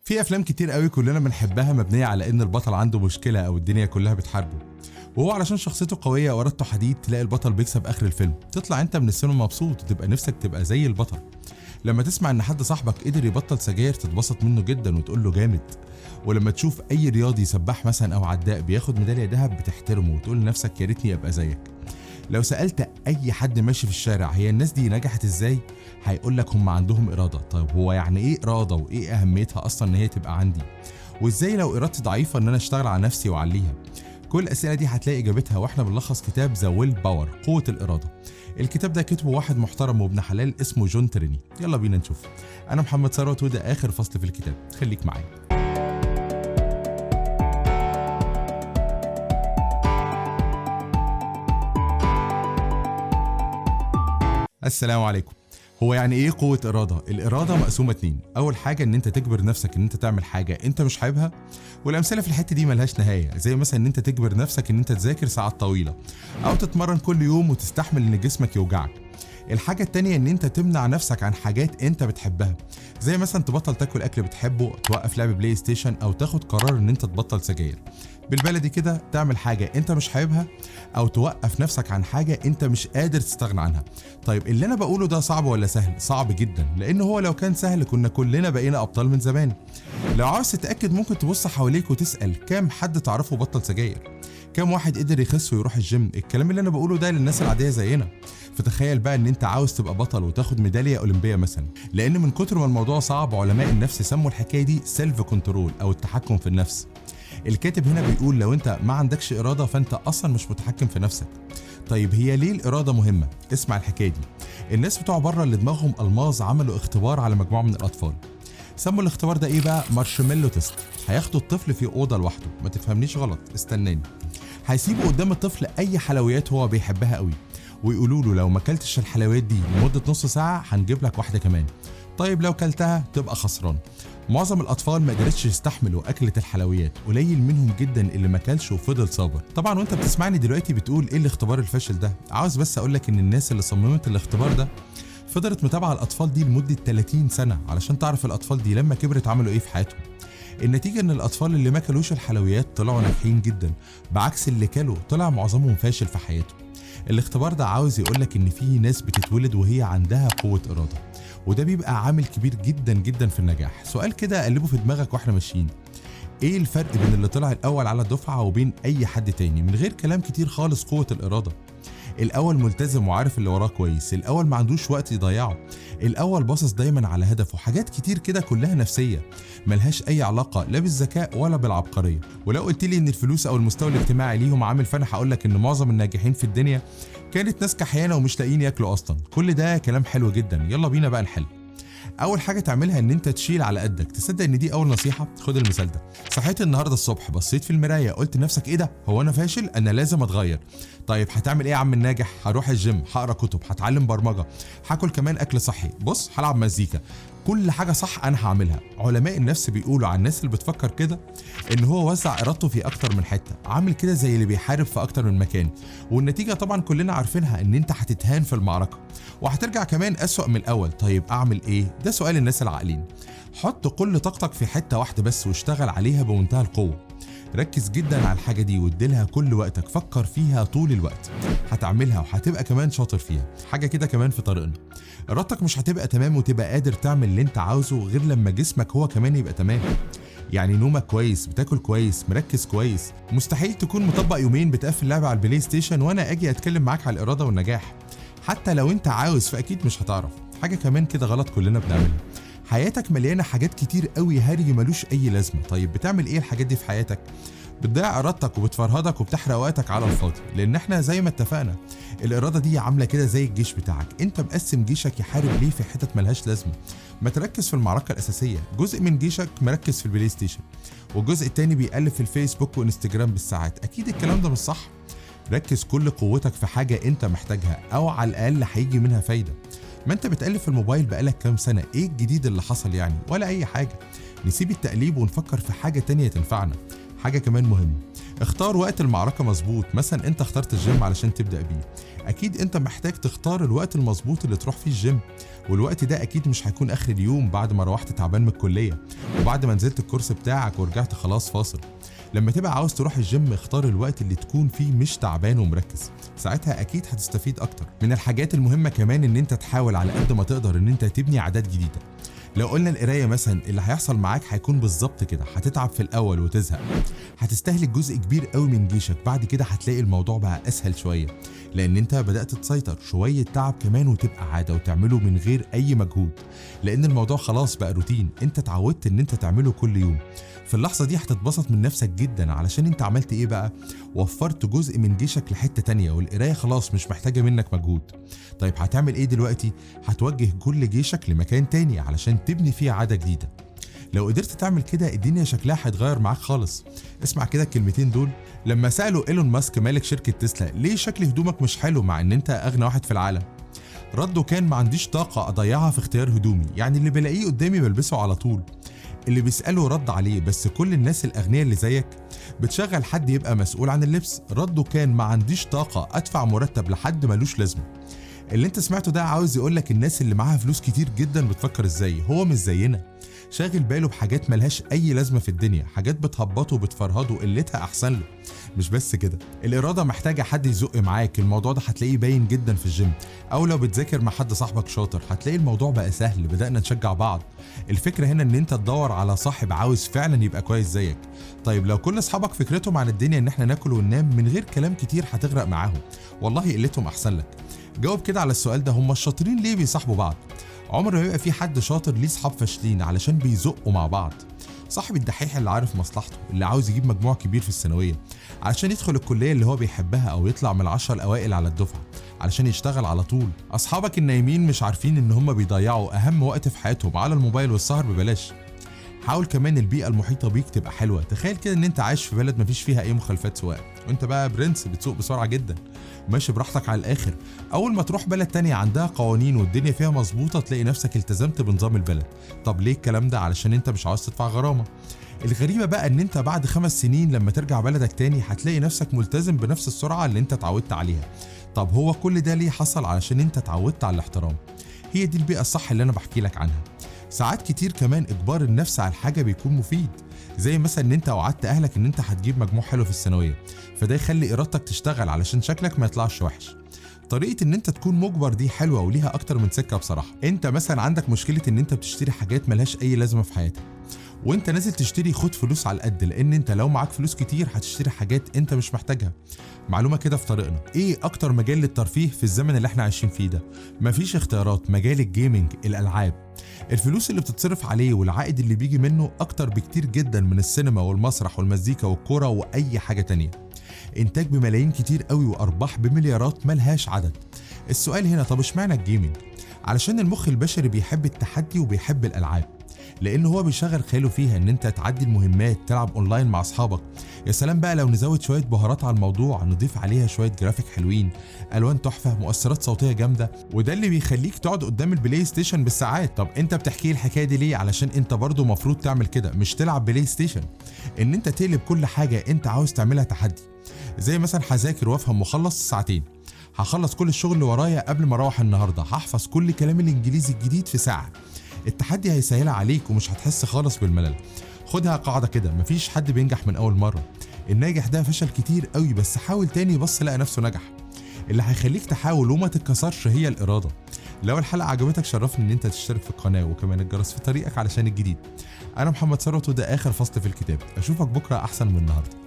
في افلام كتير قوي كلنا بنحبها مبنيه على ان البطل عنده مشكله او الدنيا كلها بتحاربه، وهو علشان شخصيته قويه وارادته حديد تلاقي البطل بيكسب اخر الفيلم، تطلع انت من السينما مبسوط وتبقى نفسك تبقى زي البطل. لما تسمع ان حد صاحبك قدر يبطل سجاير تتبسط منه جدا وتقول له جامد، ولما تشوف اي رياضي سباح مثلا او عداء بياخد ميداليه ذهب بتحترمه وتقول لنفسك يا ريتني ابقى زيك. لو سالت اي حد ماشي في الشارع هي الناس دي نجحت ازاي، هيقول لك هم عندهم اراده. طيب هو يعني ايه اراده وايه اهميتها اصلا ان هي تبقى عندي، وازاي لو ارادتي ضعيفه ان انا اشتغل على نفسي واعليها؟ كل الاسئله دي هتلاقي اجابتها واحنا بنلخص كتاب ذا ويل باور، قوه الاراده. الكتاب ده كتبه واحد محترم وابن حلال اسمه جون تريني. يلا بينا نشوف. انا محمد ثروت وده اخر فصل في الكتاب، خليك معايا. السلام عليكم. هو يعني ايه قوة إرادة؟ الإرادة مقسومة 2. أول حاجة إن أنت تجبر نفسك إن أنت تعمل حاجة أنت مش حاببها، والأمثلة في الحتة دي ملهاش نهاية، زي مثلا إن أنت تجبر نفسك إن أنت تذاكر ساعات طويلة، أو تتمرن كل يوم وتستحمل إن جسمك يوجعك. الحاجة التانية إن أنت تمنع نفسك عن حاجات أنت بتحبها، زي مثلا تبطل تاكل أكل بتحبه، توقف لعب بلاي ستيشن، أو تاخد قرار إن أنت تبطل سجاير. بالبلدي كده تعمل حاجة أنت مش حاببها، أو توقف نفسك عن حاجة أنت مش قادر تستغنى عنها. طيب اللي أنا بقوله ده صعب ولا سهل؟ صعب جدا، لأن هو لو كان سهل كنا كلنا بقينا أبطال من زمان. لو عاوز تتأكد ممكن تبص حواليك وتسأل كام حد تعرفه بطل سجاير؟ كام واحد قدر يخس ويروح الجيم؟ الكلام اللي أنا بقوله ده للناس العادية زينا. فتخيل بقى ان انت عاوز تبقى بطل وتاخد ميداليه اولمبيه مثلا، لان من كتر ما الموضوع صعب علماء النفس سموا الحكايه دي سيلف كنترول او التحكم في النفس. الكاتب هنا بيقول لو انت ما عندكش اراده فانت اصلا مش متحكم في نفسك. طيب هي ليه الاراده مهمه؟ اسمع الحكايه دي. الناس بتوع بره اللي دماغهم الماظ عملوا اختبار على مجموعه من الاطفال. سموا الاختبار ده ايه بقى؟ مارشميلو تيست. هياخدوا الطفل في اوضه لوحده، ما تفهمنيش غلط، استناني. هيسيبوا قدام الطفل اي حلويات هو بيحبها قوي، ويقولوا له لو ما اكلتش الحلويات دي لمده نص ساعه هنجيب لك واحده كمان. طيب لو كلتها تبقى خسران. معظم الاطفال ما قدرتش يستحملوا اكله الحلويات، قليل منهم جدا اللي ما كلش وفضل صابر. طبعا وانت بتسمعني دلوقتي بتقول ايه الاختبار الفاشل ده؟ عاوز بس اقول لك ان الناس اللي صممت الاختبار ده فضلت متابعه الاطفال دي لمده 30 سنه علشان تعرف الاطفال دي لما كبرت عملوا ايه في حياتهم. النتيجه ان الاطفال اللي ما كلوش الحلويات طلعوا ناجحين جدا، بعكس اللي كلوا طلع معظمهم فاشل في حياته. الاختبار ده عاوز يقولك ان في ناس بتتولد وهي عندها قوة إرادة، وده بيبقى عامل كبير جدا جدا في النجاح. سؤال كده قلبه في دماغك واحنا ماشيين، ايه الفرق بين اللي طلع الاول على الدفعة وبين اي حد تاني؟ من غير كلام كتير خالص، قوة الإرادة. الاول ملتزم وعارف اللي وراه كويس، الاول ما عندوش وقت يضيعه، الاول باصص دايما على هدفه. حاجات كتير كده كلها نفسيه ملهاش اي علاقه لا بالذكاء ولا بالعبقريه. ولو قلت لي ان الفلوس او المستوى الاجتماعي ليهم عامل، فانا هقول لك ان معظم الناجحين في الدنيا كانت ناس كحيانه ومش لاقيين ياكلوا اصلا. كل ده كلام حلو جدا، يلا بينا بقى نحل. اول حاجه تعملها ان انت تشيل على قدك. تصدق ان دي اول نصيحه؟ خد المثال ده. صحيت النهارده الصبح، بصيت في المرايه، قلت لنفسك ايه ده؟ هو انا فاشل؟ انا لازم اتغير. طيب هتعمل ايه يا عم الناجح؟ هروح الجيم، هقرا كتب، هتعلم برمجه، هاكل كمان اكل صحي، بص هلعب مزيكا. كل حاجه صح انا هعملها. علماء النفس بيقولوا عن الناس اللي بتفكر كده ان هو وزع ارادته في اكتر من حته، عامل كده زي اللي بيحارب في اكتر من مكان، والنتيجه طبعا كلنا عارفينها، ان انت هتتهان في المعركه وهترجع كمان اسوأ من الاول. طيب اعمل ايه؟ ده سؤال الناس العاقلين. حط كل طاقتك في حته واحده بس واشتغل عليها بمنتهى القوه. ركز جدا على الحاجه دي واديلها كل وقتك، فكر فيها طول الوقت. هتعملها وهتبقى كمان شاطر فيها. حاجه كده كمان في طريقنا، ارادتك مش هتبقى تمام وتبقى قادر تعمل اللي انت عاوزه غير لما جسمك هو كمان يبقى تمام. يعني نومك كويس، بتاكل كويس، مركز كويس. مستحيل تكون مطبق يومين بتقفل لعبه على البلاي ستيشن وانا اجي اتكلم معاك على الاراده والنجاح. حتى لو انت عاوز فاكيد مش هتعرف. حاجه كمان كده غلط كلنا بنعملها، حياتك مليانه حاجات كتير قوي هري ملوش اي لازمه. طيب بتعمل ايه الحاجات دي في حياتك؟ بتضيع ارادتك وبتفرهدك وبتحرق وقتك على الفاضي. لان احنا زي ما اتفقنا الاراده دي عامله كده زي الجيش بتاعك، انت مقسم جيشك يحارب ليه في حتت ملهاش لازمه. ما تركز في المعركه الاساسيه. جزء من جيشك مركز في البلاي ستيشن، والجزء التاني بيقلب في الفيسبوك وانستجرام بالساعات. اكيد الكلام ده مش صح. ركز كل قوتك في حاجه انت محتاجها او على الاقل هيجي منها فايده. ما انت بتقلب في الموبايل بقالك كام سنه، ايه الجديد اللي حصل يعني؟ ولا اي حاجه. نسيب التقليب ونفكر في حاجه تانية تنفعنا. حاجه كمان مهمه، اختار وقت المعركة مظبوط، مثلا انت اخترت الجيم علشان تبدأ بيه، اكيد انت محتاج تختار الوقت المظبوط اللي تروح فيه الجيم، والوقت ده اكيد مش هيكون اخر اليوم بعد ما روحت تعبان من الكلية وبعد ما نزلت الكورس بتاعك ورجعت خلاص فاصل. لما تبقى عاوز تروح الجيم اختار الوقت اللي تكون فيه مش تعبان ومركز، ساعتها اكيد هتستفيد اكتر. من الحاجات المهمة كمان ان انت تحاول على قد ما تقدر ان انت تبني عادات جديدة. لو قلنا القرايه مثلا، اللي هيحصل معاك هيكون بالظبط كده، هتتعب في الاول وتزهق، هتستهلك جزء كبير قوي من جيشك، بعد كده هتلاقي الموضوع بقى اسهل شويه لان انت بدات تسيطر شويه، تعب كمان وتبقى عاده وتعمله من غير اي مجهود، لان الموضوع خلاص بقى روتين، انت اتعودت ان انت تعمله كل يوم. في اللحظه دي هتتبسط من نفسك جدا علشان انت عملت ايه بقى؟ وفرت جزء من جيشك لحته تانيه، والقرايه خلاص مش محتاجه منك مجهود. طيب هتعمل ايه دلوقتي؟ هتوجه كل جيشك لمكان تاني علشان تبني فيه عاده جديده. لو قدرت تعمل كده الدنيا شكلها هيتغير معاك خالص. اسمع كده الكلمتين دول، لما سالوا ايلون ماسك مالك شركه تسلا ليه شكل هدومك مش حلو مع ان انت اغنى واحد في العالم، رده كان ما عنديش طاقه اضيعها في اختيار هدومي، يعني اللي بلاقيه قدامي بلبسه على طول. اللي بيساله رد عليه بس كل الناس الاغنياء اللي زيك بتشغل حد يبقى مسؤول عن اللبس، رده كان ما عنديش طاقه ادفع مرتب لحد ملوش لازمه. اللي انت سمعته ده عاوز يقولك الناس اللي معاها فلوس كتير جدا بتفكر ازاي، هو مش زينا، شاغل باله بحاجات ملهاش اي لازمه في الدنيا، حاجات بتهبطه وبتفرهده قلتها احسن له. مش بس كده، الاراده محتاجه حد يزق معاك، الموضوع ده هتلاقيه باين جدا في الجيم، او لو بتذاكر مع حد صاحبك شاطر هتلاقي الموضوع بقى سهل، بدأنا نشجع بعض. الفكره هنا ان انت تدور على صاحب عاوز فعلا يبقى كويس زيك. طيب لو كل اصحابك فكرتهم عن الدنيا ان احنا ناكل وننام من غير كلام كتير هتغرق معاهم، والله قلتهم احسن لك. جاوب كده على السؤال ده، هم الشاطرين ليه بيصاحبوا بعض؟ عمر ما يبقى في حد شاطر ليه صحاب فاشلين علشان بيزقوا مع بعض. صاحب الدحيح اللي عارف مصلحته، اللي عاوز يجيب مجموع كبير في الثانويه علشان يدخل الكليه اللي هو بيحبها او يطلع من ال10 الاوائل على الدفعه علشان يشتغل على طول. اصحابك النايمين مش عارفين ان هم بيضيعوا اهم وقت في حياتهم على الموبايل والسهر ببلاش. حاول كمان البيئه المحيطه بيك تبقى حلوه، تخيل كده ان انت عايش في بلد مفيش فيها اي مخالفات سواقه، وانت بقى برنس بتسوق بسرعه جدا ماشي براحتك على الاخر. اول ما تروح بلد تانية عندها قوانين والدنيا فيها مظبوطه تلاقي نفسك التزمت بنظام البلد. طب ليه الكلام ده؟ علشان انت مش عاوز تدفع غرامه. الغريبه بقى ان انت بعد 5 سنين لما ترجع بلدك تاني هتلاقي نفسك ملتزم بنفس السرعه اللي انت اتعودت عليها. طب هو كل ده ليه حصل؟ علشان انت اتعودت على الاحترام. هي دي البيئه الصح اللي انا بحكي لك عنها. ساعات كتير كمان اجبار النفس على الحاجه بيكون مفيد، زي مثلا ان انت وعدت اهلك ان انت هتجيب مجموع حلو في الثانويه، فده يخلي ارادتك تشتغل علشان شكلك ما يطلعش وحش. طريقه ان انت تكون مجبر دي حلوه وليها اكتر من سكه بصراحه. انت مثلا عندك مشكله ان انت بتشتري حاجات ملهاش اي لازمه في حياتك، وانت نازل تشتري خد فلوس على القد، لان انت لو معاك فلوس كتير هتشتري حاجات انت مش محتاجها. معلومه كده في طريقنا، ايه اكتر مجال للترفيه في الزمن اللي احنا عايشين فيه ده؟ مفيش اختيارات، مجال الجيمنج، الالعاب. الفلوس اللي بتتصرف عليه والعائد اللي بيجي منه اكتر بكتير جدا من السينما والمسرح والمزيكا والكوره واي حاجه تانية. انتاج بملايين كتير قوي وارباح بمليارات ملهاش عدد. السؤال هنا، طب اشمعنى الجيمنج؟ علشان المخ البشري بيحب التحدي وبيحب الالعاب، لان هو بيشغل خياله فيها ان انت تعدي المهمات، تلعب اونلاين مع اصحابك. يا سلام بقى لو نزود شويه بهارات على الموضوع، نضيف عليها شويه جرافيك حلوين، الوان تحفه، مؤثرات صوتيه جامده، وده اللي بيخليك تقعد قدام البلاي ستيشن بالساعات. طب انت بتحكي الحكايه دي ليه؟ علشان انت برضو مفروض تعمل كده، مش تلعب بلاي ستيشن، ان انت تقلب كل حاجه انت عاوز تعملها تحدي. زي مثلا هذاكر وافهم واخلص ساعتين، هخلص كل الشغل اللي ورايا قبل ما اروح النهارده، هحفظ كل كلام الانجليزي الجديد في ساعه. التحدي هيسهلها عليك ومش هتحس خالص بالملل. خدها قاعده كده، مفيش حد بينجح من اول مره، الناجح ده فشل كتير قوي بس حاول تاني بص لقى نفسه نجح. اللي هيخليك تحاول وما تتكسرش هي الاراده. لو الحلقه عجبتك شرفني ان انت تشترك في القناه وكمان الجرس في طريقك علشان الجديد. انا محمد ثروت وده اخر فصل في الكتاب، اشوفك بكره احسن من النهارده.